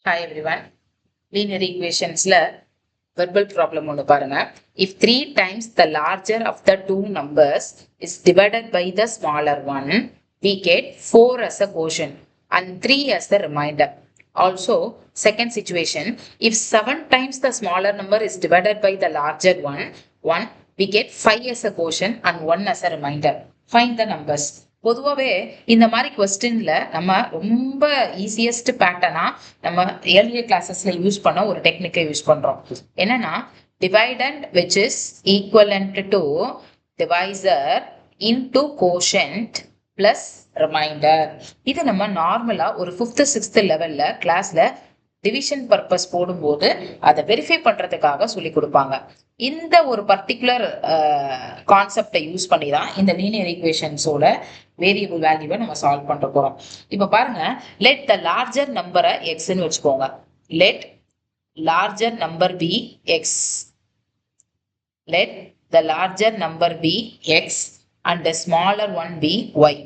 Hi everyone. Linear equationsல verbal problem ஒன்று பாருங்க. If 3 times the larger of the two numbers is divided by the smaller one, we get 4 as a quotient and 3 as the remainder. Also, second situation, if 7 times the smaller number is divided by the larger one, we get 5 as a quotient and 1 as a remainder. Find the numbers. பொதுவாகவே இந்த மாதிரி கொஸ்டின்ல நம்ம ரொம்ப easiest பேட்டர்னா நம்ம earlier கிளாஸஸ்ல use பண்ண ஒரு டெக்னிக்கை யூஸ் பண்றோம். என்னன்னா dividend which is equivalent to divisor into quotient plus reminder. இது நம்ம நார்மலா ஒரு 5th 6th லெவல்ல கிளாஸ்ல டிவிஷன் பர்பஸ் போடும்போது அதை வெரிஃபை பண்றதுக்காக சொல்லி கொடுப்பாங்க. இந்த ஒரு பர்டிகுலர் கான்செப்டை யூஸ் பண்ணி தான் இந்த லீனியர் ஈக்குவேஷன்ஸோட வேரியபிள் வேல்யூவை நம்ம சால்வ் பண்ண போறோம். இப்ப பாருங்க, லெட் த லார்ஜர் நம்பரை எக்ஸ்ன்னு வச்சுக்கோங்க. Let larger number be X. Let the larger number be X and the smaller one be Y.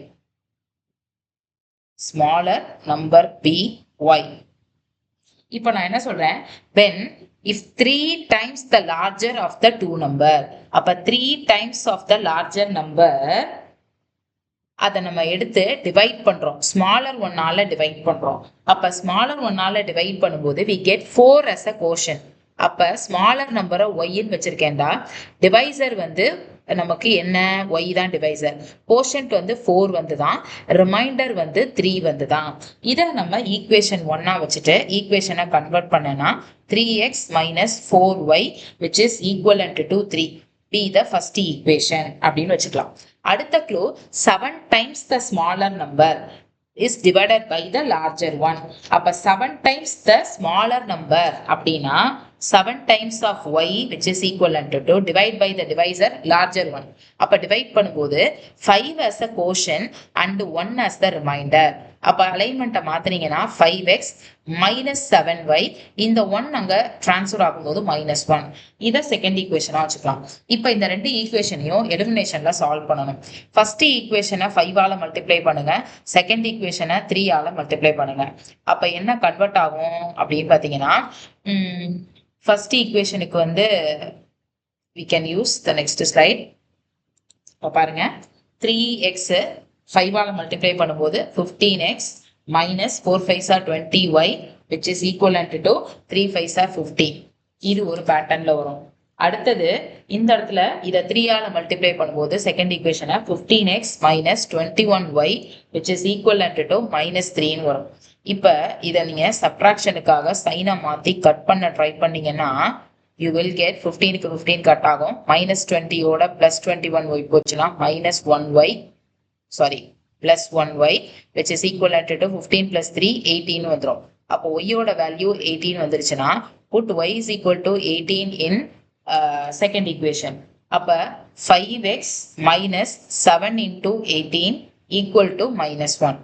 Smaller number be Y. இப்போ நான் என்ன சொல்றேன், when if 3 times the larger of the two number, அப்ப 3 times of the larger number அதை நம்ம எடுத்து divide பண்றோம், smaller ஒன்னால டிவைட் பண்றோம். அப்ப ஸ்மாலர் ஒன்னால டிவைட் பண்ணும்போது we get 4 as a quotient. அப்ப ஸ்மாலர் நம்பரை ஒய்ன்னு வச்சிருக்கேன்டா, டிவைசர் வந்து நமக்கு என்ன ஒய் தான் டிவைசர், கோஷன்ட் வந்து 4 வந்து தான், ரிமைண்டர் வந்து 3 வந்து தான். இதை நம்ம ஈக்குவேஷன் 1 வச்சுட்டு ஈக்குவேஷனை கன்வெர்ட் பண்ணனா 3x minus 4y which is equivalent to 3 be the first equation அப்படின்னு வச்சுக்கலாம். அடுத்த clue, 7 times the smaller number is divided by the larger one. அப்ப 7 times the smaller number அப்படின்னா 7 times of y which is equivalent to divide by the divisor larger one. அப்ப divide பண்ணும்போது 5 as a quotient and 1 as the remainder. அப்ப அலைன்மெண்ட்டை மாத்தினீங்கன்னா 5x minus 7y, இந்த 1 அங்க transfer ஆகும்போது -1. இதை second ஈக்குவேஷனா வச்சுக்கலாம். இப்போ இந்த ரெண்டு ஈக்குவேஷனையும் எலிமினேஷன்ல சால்வ் பண்ணணும். ஃபர்ஸ்ட் ஈக்குவேஷனை 5ஆல மல்டிப்ளை பண்ணுங்க, செகண்ட் ஈக்குவேஷனை 3ஆல மல்டிப்ளை பண்ணுங்க. அப்ப என்ன கன்வெர்ட் ஆகும் அப்படின்னு பாத்தீங்கன்னா, ஃபர்ஸ்ட் ஈக்குவேஷனுக்கு வந்து we can use the next slide. இப்போ பாருங்க, 3x 5ஆல மல்டிப்ளை பண்ணும்போது 15x minus 4 5s are 20y which is equivalent to 3 5s are 15. இது ஒரு பேட்டர்ன்ல வரும். அடுத்தது இந்த இடத்துல இதை 3ஆல மல்டிப்ளை பண்ணும்போது செகண்ட் ஈக்குவேஷனை 15x minus 21y which is equivalent to -3 வரும். இப்ப இதை நீங்க சப்ட்ராக்ஷனுக்காக சைனை மாத்தி கட் பண்ண ட்ரை பண்ணீங்கன்னா you will get 15க்கு 15 கட் ஆகும், -20 ஓட +21y போச்சுன்னா -1y plus 1y which is equivalent to 15 plus 3 18 வந்துரும். அப்போ y ஓட வேல்யூ 18 வந்துருச்சுன்னா put y is equal to 18 in second equation. அப்ப 5x minus 7 into 18 equal to -1.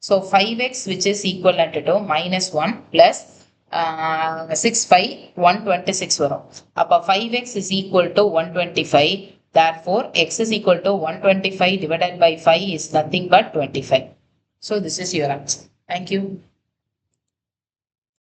So 5x which is equivalent to -1 plus 6 5 126 வரும். அப்ப 5x is equal to 125. Therefore, x is equal to 125 divided by 5 is nothing but 25. So this is your answer. Thank you.